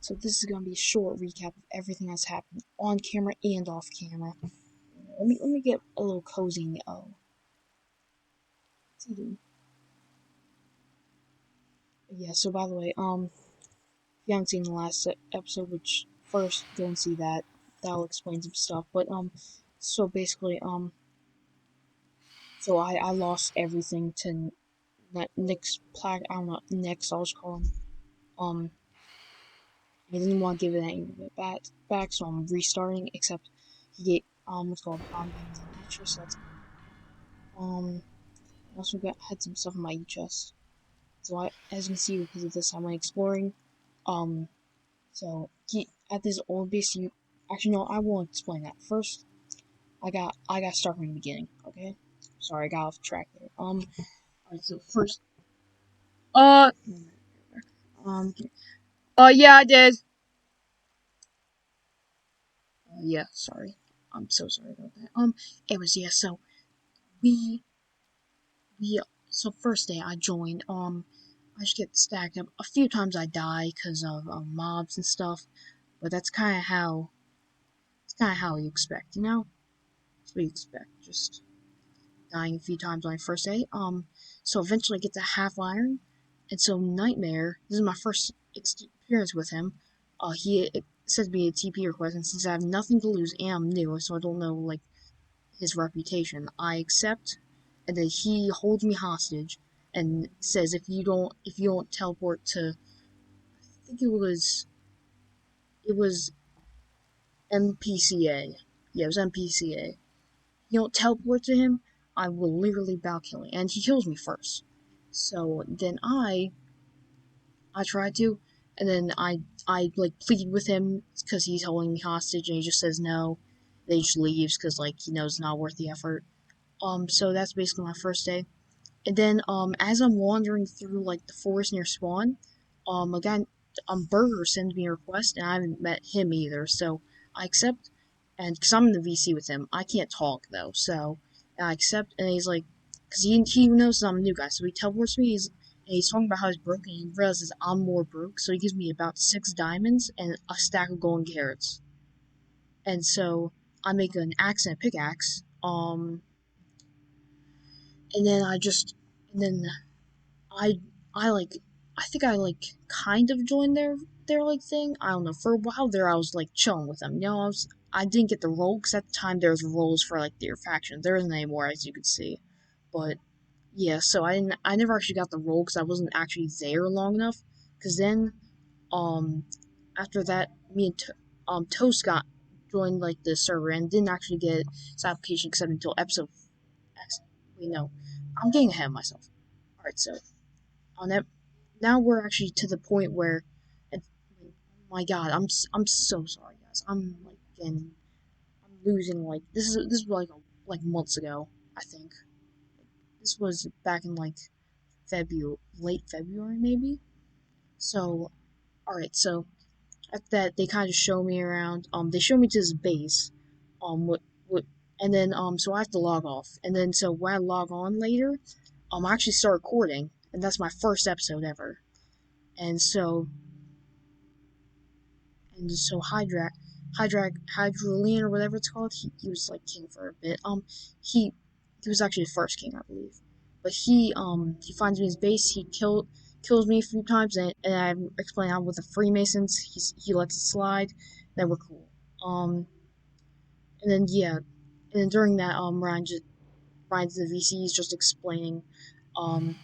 So this is gonna be a short recap of everything that's happened on camera and off camera. Let me get a little cozy. Oh, what's he doing? Yeah. So by the way, if you haven't seen the last episode, which first go and see that. That'll explain some stuff. But so basically so I lost everything to Nick's plaque. I don't know, Nick's. I'll just call him. Um, he didn't want to give it any of it back, so I'm restarting. Except he gave what's called gave me an extra, so that's I also had some stuff in my chest. So as you can see, because of this, I went exploring. Um, so at this old base, you actually no, I won't explain that. First, I got start from the beginning. Okay, sorry, I got off track there. Alright, so first, uh, um, yeah, I did. Yeah, sorry. I'm so sorry about that. It was yeah. So we we so first day I joined. I just get stacked up. A few times I die because of mobs and stuff, but it's kind of how you expect, you know. That's what you expect. Just dying a few times on my first day. So eventually I get to half iron, and so Nightmare. This is my first experience with him. He it sends me a TP request, and since I have nothing to lose and I'm new, so I don't know like his reputation, I accept, and then he holds me hostage and says if you don't teleport to, I think it was MPCA. Yeah, it was MPCA. You don't teleport to him, I will literally bow killing, and he kills me first. So then I tried to, and then I like plead with him because he's holding me hostage, and he just says no. Then he just leaves because like he knows it's not worth the effort. So that's basically my first day. And then as I'm wandering through like the forest near spawn, again Burger sends me a request, and I haven't met him either, so I accept. And because I'm in the VC with him, I can't talk though, so I accept. And he's like, because he knows I'm a new guy, so he teleports me. And he's talking about how he's broke, and he realizes I'm more broke, so he gives me about 6 diamonds and a stack of golden carrots. And so I make an axe and a pickaxe. And then and then I I like I think I like kind of joined their like thing. I don't know. For a while there, I was like chilling with them. You know, I didn't get the role because at the time there was roles for like their faction. There isn't anymore, as you can see. But yeah, so I never actually got the role because I wasn't actually there long enough. Because then um after that, me and Toast got joined like the server and didn't actually get his application except until episode X. Wait, no, I'm getting ahead of myself. All right, so on that now we're actually to the point where, oh my god, I'm so sorry, guys. I'm losing like this was like months ago. I think this was back in like February, late February maybe. So all right, so at that they kind of show me around. They show me to this base. What and then so I have to log off, and then so when I log on later, I actually start recording, and that's my first episode ever. And so Hydrolean or whatever it's called. He was like king for a bit. He he was actually the first king, I believe. But he finds me his base. Kills me a few times, and I explain how with the Freemasons he lets it slide. Then we're cool. And then yeah, and then during that Ryan's the VC is just explaining um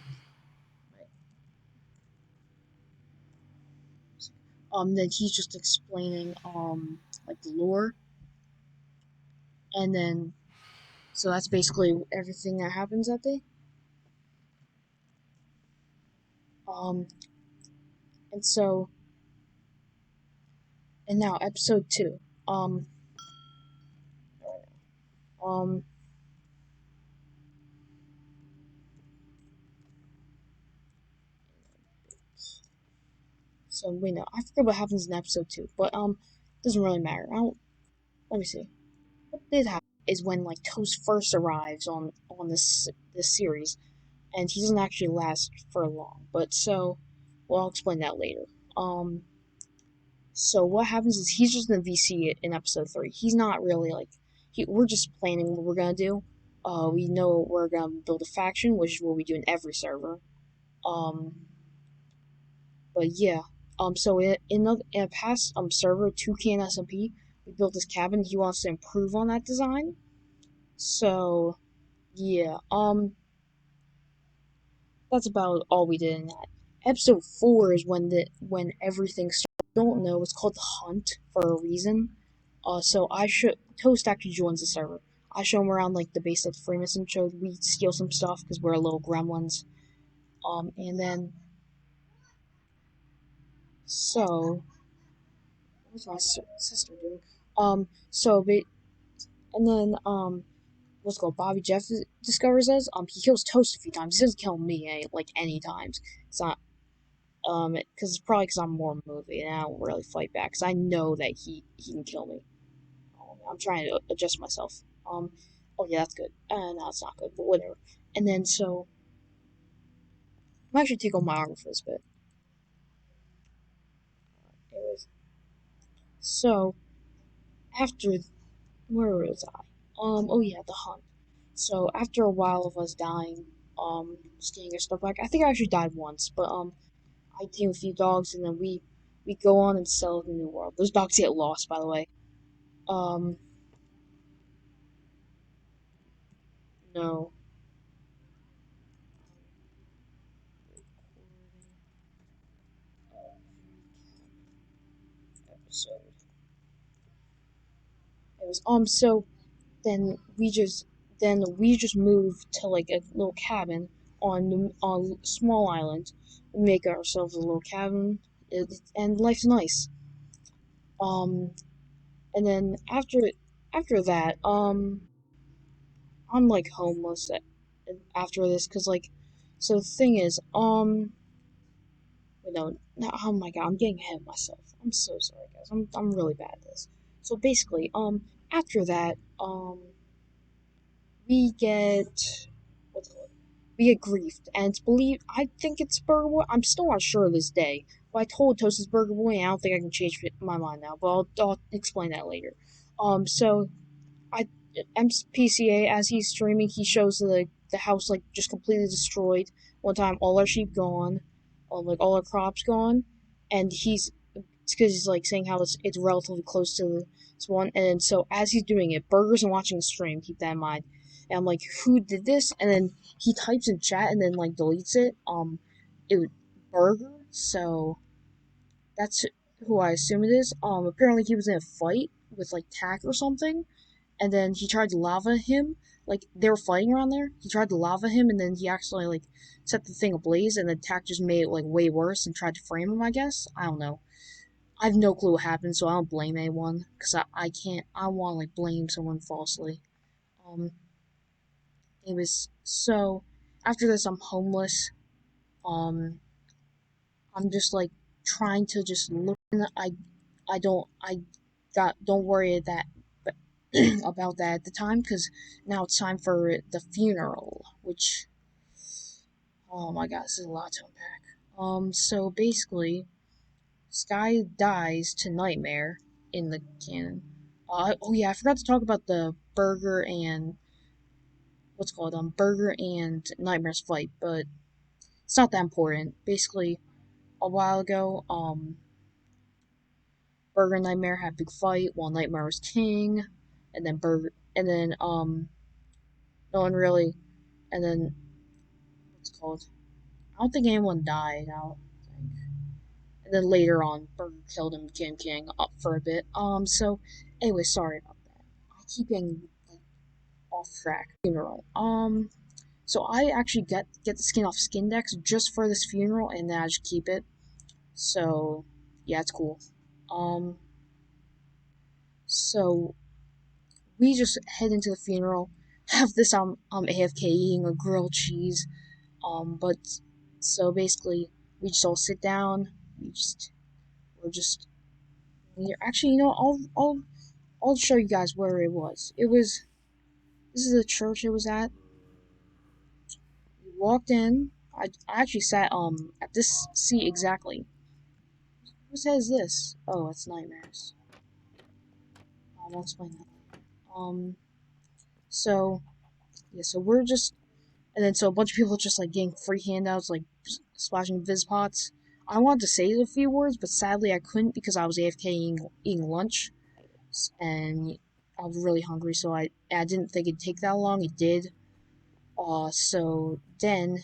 then he's just explaining like the lore, and then so that's basically everything that happens that day. Um, and so, and now episode two. Um, um, so wait, no, I forget what happens in episode two, but doesn't really matter. I don't. Let me see. What did happen is when like Toast first arrives on this series, and he doesn't actually last for long. But so, well, I'll explain that later. Um, So what happens is he's just in the VC in episode 3. He's not really like we're just planning what we're gonna do. We know we're gonna build a faction, which is what we do in every server. Um, but yeah. So in a past server, Toucan SMP, we built this cabin. He wants to improve on that design. So yeah. That's about all we did in that. Episode 4 is when everything starts. I don't know. It's called the Hunt for a reason. So I should Toast actually joins the server. I show him around like the base that Freemason showed. We steal some stuff because we're little gremlins. And then so what's my sister doing? So and then what's it called? Bobby Jeff discovers us. He kills Toast a few times. He doesn't kill me like any times. It's not because it's probably because I'm more movie and I don't really fight back because I know that he can kill me. I'm trying to adjust myself. Oh yeah, that's good. No, it's not good, but whatever. And then so I'm actually take off my armor for this bit. Anyways, so after where was I? Oh yeah, the hunt. So after a while of us dying, skiing and stuff like, I think I actually died once, but I tamed a few dogs and then we go on and sell the new world. Those dogs get lost, by the way. Um, no. Episode. It was so then we just moved to like a little cabin on a small island. We make ourselves a little cabin, and life's nice. Um, and then after that, I'm like homeless after this because like, so the thing is, no, oh my god, I'm getting ahead of myself. I'm so sorry, guys. I'm really bad at this. So basically, after that, we get what's it called? We get griefed, and it's believed. I think it's Burger Boy. I'm still not sure to this day, but I told Toast it's Burger Boy, and I don't think I can change my mind now. But I'll explain that later. So I MPCA as he's streaming, he shows the house like just completely destroyed. One time, all our sheep gone, all our crops gone, and it's because he's like saying how it's relatively close to this one. And so as he's doing it, Burger's and watching the stream. Keep that in mind. And I'm like, who did this? And then he types in chat and then like deletes it. It was Burger. So that's who I assume it is. Apparently he was in a fight with like Tack or something, and then he tried to lava him. Like they were fighting around there. He tried to lava him, and then he actually like set the thing ablaze, and the Tack just made it like way worse and tried to frame him. I guess I don't know. I have no clue what happened, so I don't blame anyone because I can't. I don't want to like blame someone falsely. Um, it was so. After this, I'm homeless. Um, I'm just like trying to just look. I don't. I got. Don't worry that, but about that at the time because now it's time for the funeral, which. Oh my god, this is a lot to unpack. So basically, Sky dies to Nightmare in the canon. Oh yeah, I forgot to talk about the Burger and what's it called Burger and Nightmare's fight, but it's not that important. Basically, a while ago, Burger and Nightmare had a big fight while Nightmare was king, and then no one really, and then what's it called? I don't think anyone died. I don't think. And then later on, Burger killed him, became king up for a bit. So anyway, sorry about that. I keep getting like off track. Funeral. So I actually get the skin off Skindex just for this funeral, and then I just keep it. So yeah, it's cool. Um, so we just head into the funeral. Have this AFK eating a grilled cheese. But so basically we just all sit down. We're just here. Actually, I'll show you guys where it was. This is the church it was at. We walked in. I actually sat at this seat exactly. Who says this? Oh, it's nightmares. I'll explain that later. So yeah, so we're just, and then so a bunch of people just like getting free handouts, like splashing Vizpots. I wanted to say a few words, but sadly I couldn't because I was AFK eating lunch, and I was really hungry, so I didn't think it'd take that long. It did. So then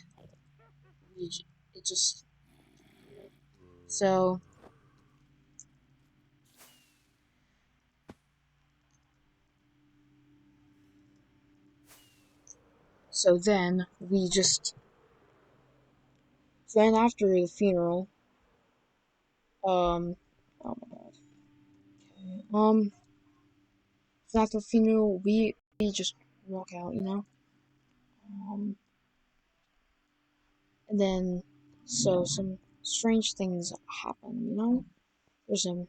we it just so then we just then after the funeral, oh my god, so after the funeral we just walk out, um, and then so some strange things happen, There's a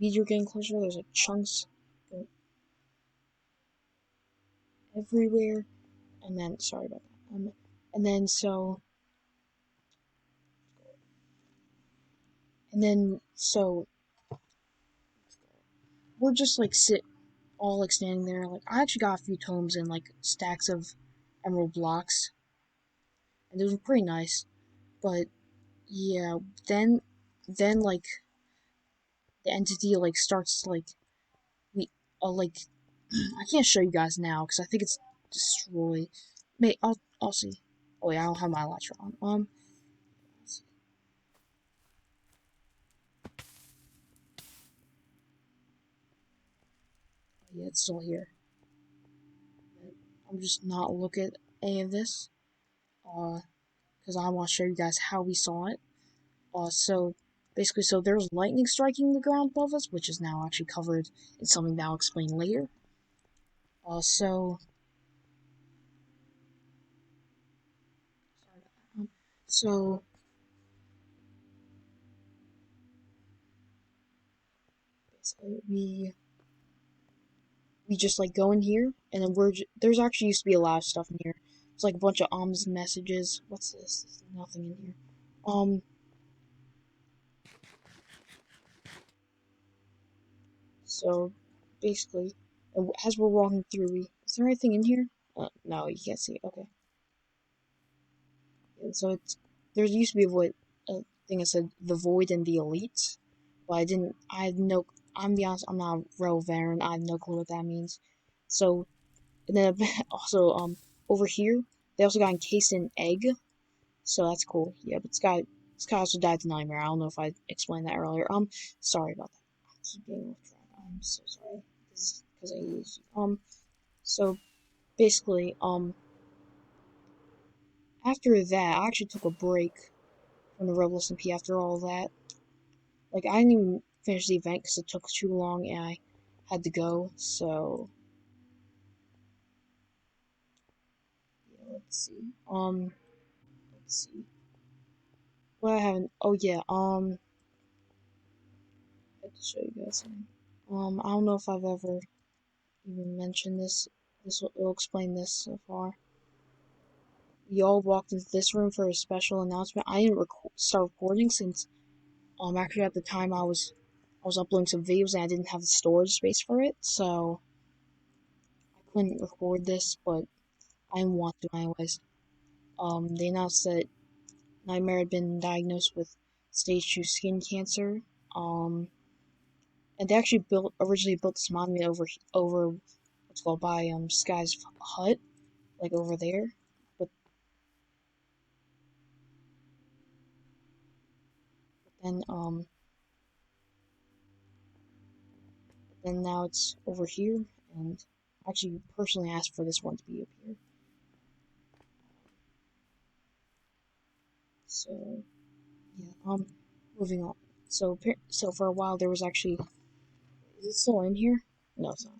meteor getting closer. There's like chunks go everywhere, and then sorry about that. And then so and then so we're just like all like standing there. Like I actually got a few tomes and like stacks of emerald blocks, and those were pretty nice. But yeah, then like the entity like starts like we like I can't show you guys now because I think it's destroyed. May I'll see. Oh yeah, I don't have my elytra on. Yeah, it's still here. I'm just not looking at any of this. Because I want to show you guys how we saw it. So basically, so there's lightning striking the ground above us, which is now actually covered in something that I'll explain later. So sorry about that. So basically, we just like go in here, and then there's actually used to be a lot of stuff in here. It's like a bunch of messages. What's this? There's nothing in here. So basically, as we're walking through, is there anything in here? No, you can't see. Okay. And so there used to be a thing that said the void and the elite, but I didn't. I have no. I'm be honest. I'm not a real veteran. I have no clue what that means. So and then also over here they also got encased in egg. So that's cool. Yeah, but this guy also died to nightmare. I don't know if I explained that earlier. Sorry about that. I keep getting off track. I'm so sorry. This is because I used So basically after that I actually took a break from the Rebel Smp after all that. Like I didn't even finish the event because it took too long and I had to go. So yeah, let's see. What I haven't. Oh yeah. I have to show you guys something. I don't know if I've ever even mentioned this. This will explain this so far. We all walked into this room for a special announcement. I didn't start recording since actually at the time I was uploading some videos and I didn't have the storage space for it, so I couldn't record this, but I want to anyways. They announced that Nightmare had been diagnosed with stage 2 skin cancer. And they actually originally built this monument over what's called by Sky's hut, like over there. But then then now it's over here, and actually personally asked for this one to be up here. So yeah, moving on. So for a while there was actually, is it still in here? No, it's not.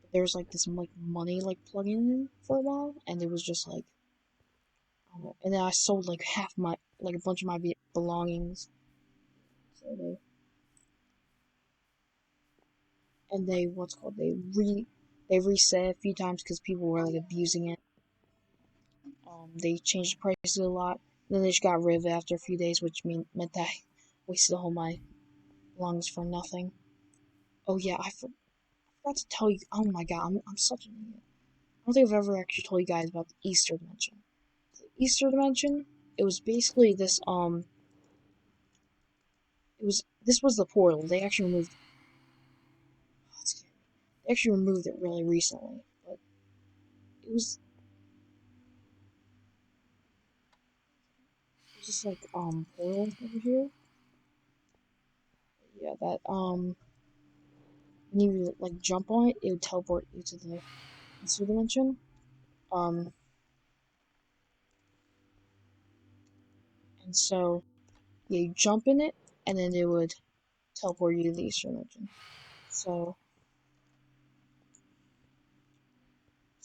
But there was like this like money like plug-in in for a while, and it was just like I don't know. And then I sold like half my like a bunch of my belongings. So they what's called they reset a few times because people were like abusing it. They changed the prices a lot. And then they just got rid of it after a few days, which meant that wasted all my lungs for nothing. Oh yeah, forgot to tell you. Oh my god, I'm such an idiot. I don't think I've ever actually told you guys about the Easter dimension. The Easter dimension, it was basically this was the portal. They actually removed. Oh, it's scary. They actually removed it really recently, but it was just like portal over here. Yeah, that when you like jump on it, it would teleport you to the Easter dimension. Um, and so yeah, you jump in it, and then it would teleport you to the Easter dimension. So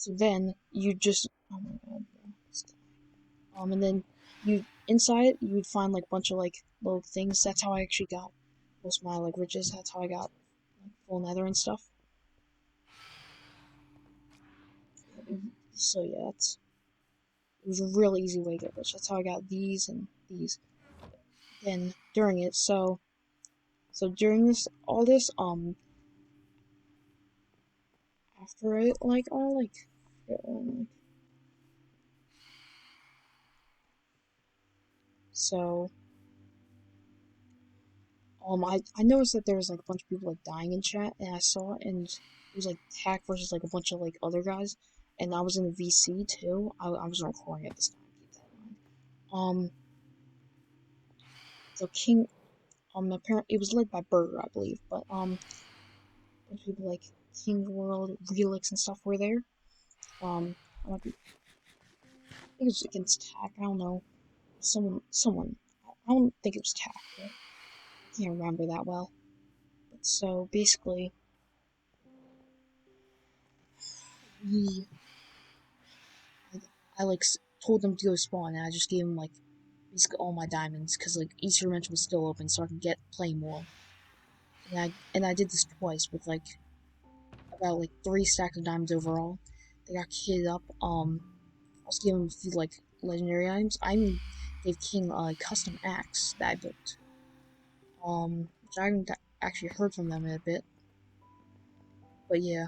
then you just oh my god, bro. And then you inside it, you'd find like a bunch of like little things. That's how I actually got most of my like riches. That's how I got like full nether and stuff. So yeah, it was a really easy way to get rich. That's how I got these and these. Then during it, so during this all this after it like all like so I noticed that there was like a bunch of people like dying in chat, and I saw it, and it was like Tack versus like a bunch of like other guys, and I was in the VC too. I was recording at this time. Keep that in mind. So King, apparently it was led by Burger, I believe, but a bunch of people like King World, Relix, and stuff were there. I might be, I think it was against Tack. I don't know, someone. I don't think it was Tack, but I can't remember that well. But so basically, we I like told them to go spawn, and I just gave them like basically all my diamonds because like Easter Dimension was still open, so I could play more. And I did this twice with like about like 3 stacks of diamonds overall. They got kitted up. I was giving them a few like legendary items. I even gave King a custom axe that I built. Which I haven't actually heard from them in a bit. But yeah,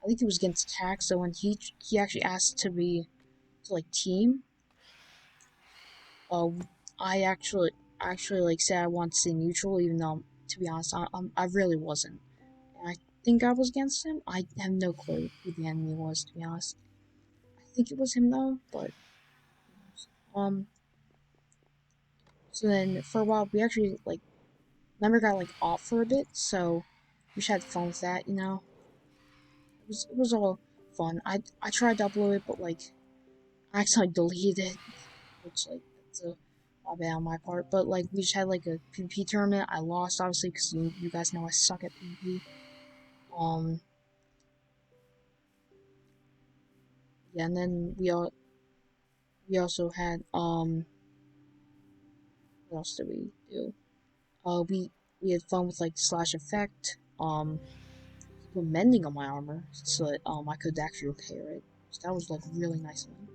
I think it was against Tax. So when he actually asked to like team, uh, I actually like said I want to stay neutral, even though to be honest, I really wasn't. And I think I was against him. I have no clue who the enemy was, to be honest. I think it was him though, but um. So then for a while we actually like member got like off for a bit, so we just had fun with that, you know. It was all fun. I tried to upload it, but like I accidentally deleted it, which like that's a bad on my part. But like we just had like a PvP tournament. I lost obviously because you guys know I suck at PvP. Um, yeah, and then we also had what else did we do? We had fun with like slash effect. Put mending on my armor so that I could actually repair it. So that was like really nice of him.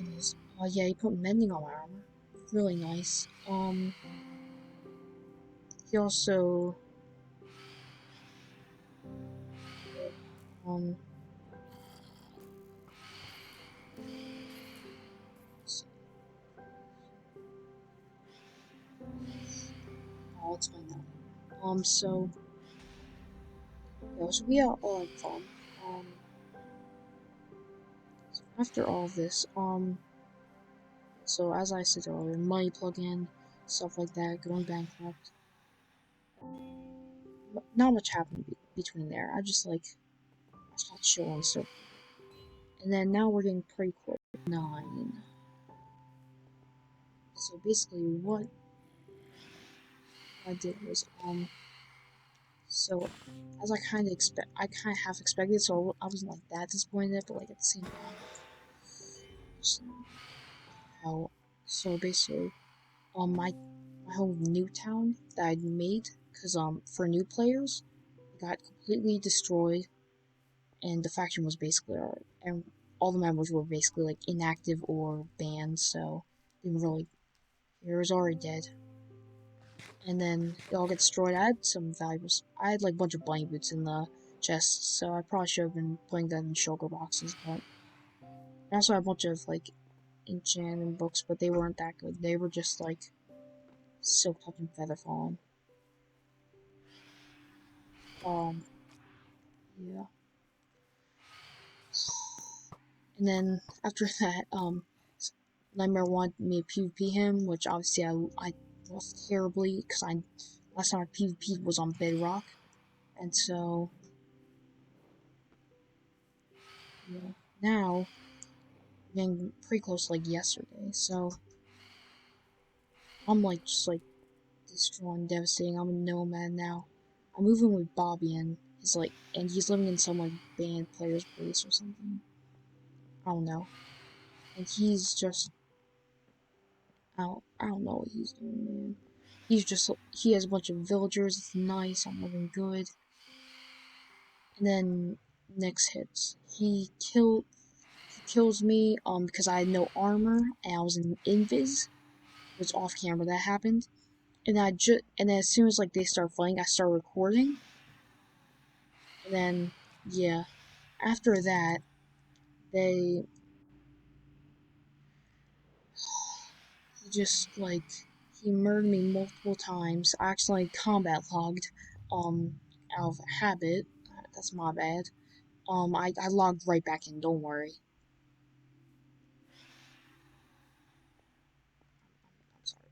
Anyways, yeah, he put mending on my armor. Really nice. He also um I'll explain that. So yeah, so we had all like fun. Um, so after all this, so as I said earlier, money plug-in, stuff like that, going bankrupt. Not much happened between there. I just got chilling. So, and then now we're getting pretty close. 9. So basically, what I did was so as I kind of half expected. So I wasn't like that disappointed, but like at the same time, just how so basically, my whole new town that I'd made, cause for new players, it got completely destroyed, and the faction was basically alright. And all the members were basically like inactive or banned, so didn't really. He was already dead. And then it all gets destroyed. I had some valuables. I had like a bunch of blank boots in the chest, so I probably should have been putting that in shulker boxes. But I also had a bunch of like enchantment books, but they weren't that good. They were just like silk touch and feather falling. Um, yeah. And then after that, Nightmare wanted me to PvP him, which obviously I lost terribly because I last time I PvP'd was on Bedrock, and so yeah. Now we're getting pretty close, like yesterday. So I'm like just like destroying, devastating. I'm a nomad now. I'm moving with Bobby and he's living in some like band player's base or something. I don't know. And he's just I don't know what he's doing, man. He has a bunch of villagers. It's nice. I'm living good. And then next hits. He kills me because I had no armor and I was in invis. It was off camera that happened. And then as soon as like they start fighting, I start recording. And then yeah, after that they he just like he murdered me multiple times. I accidentally combat logged out of habit. That's my bad. I logged right back in, don't worry. I'm sorry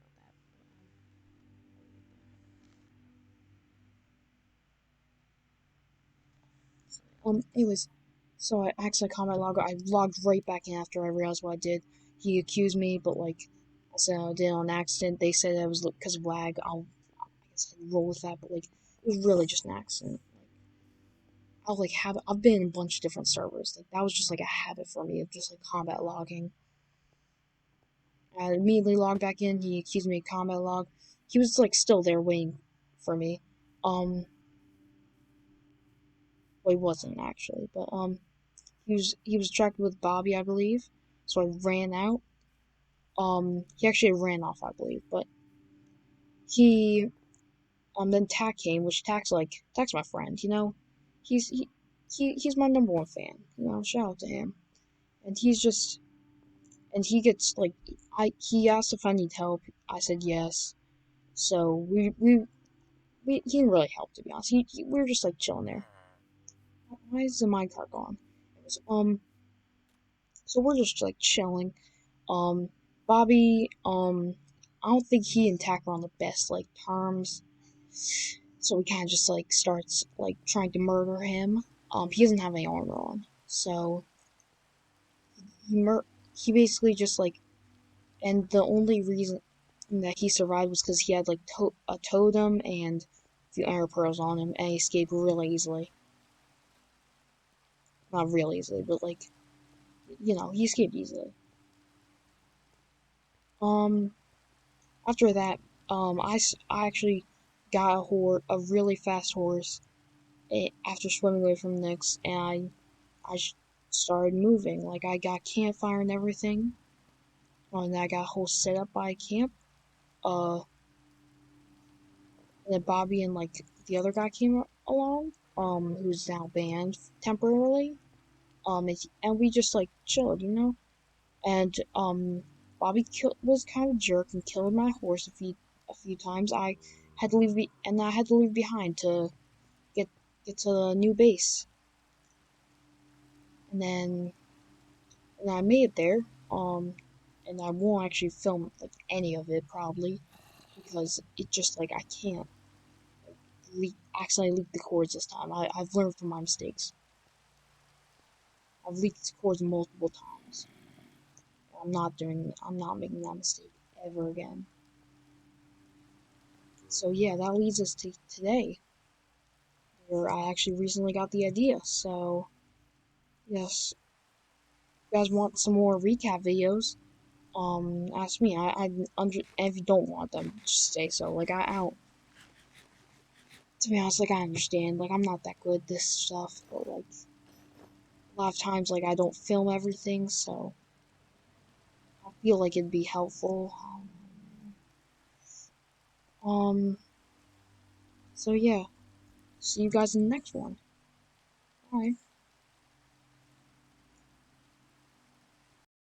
about that. Anyways, so I accidentally combat logged. I logged right back in after I realized what I did. He accused me, but like I said, I did it on accident. They said it was because of lag. I guess I'd roll with that, but like it was really just an accident. I've been in a bunch of different servers. Like that was just like a habit for me of just like combat logging. I immediately logged back in. He accused me of combat log. He was like still there waiting for me. Um, well, he wasn't actually, but he was tracked with Bobby, I believe. So I ran out. He actually ran off, I believe, but he then Tack came, which Tack's my friend. He's he's my number one fan. Shout out to him. And he's just and he gets like he asked if I need help. I said yes. So we he didn't really help, to be honest. We were just like chilling there. Why is the minecart gone? So we're just like chilling. Um, Bobby, I don't think he and Tack are on the best like terms. So we kind of just like starts like trying to murder him. He doesn't have any armor on, so he basically just like and the only reason that he survived was because he had like a totem and a few iron pearls on him, and he escaped really easily. Not really easily, but like he escaped easily. Um, After that, I actually got a really fast horse after swimming away from Nyx, and I started moving. Like I got campfire and everything, and I got a whole setup by camp. Uh, and then Bobby and like the other guy came along, who's now banned temporarily. And we just like chilled. And Bobby was kind of a jerk and killed my horse a few times. I had to leave behind to get get to the new base. And then I made it there. Um, and I won't actually film like any of it probably because it just like I can't accidentally leak the chords this time. I've learned from my mistakes. I've leaked chords multiple times. I'm not making that mistake ever again. So yeah, that leads us to today, where I actually recently got the idea. So yes, if you guys want some more recap videos, ask me. And if you don't want them, just say so. Like I don't. To be honest, like I understand. Like I'm not that good at this stuff, but like a lot of times, like, I don't film everything, so I feel like it'd be helpful. Um, so yeah, see you guys in the next one. Bye.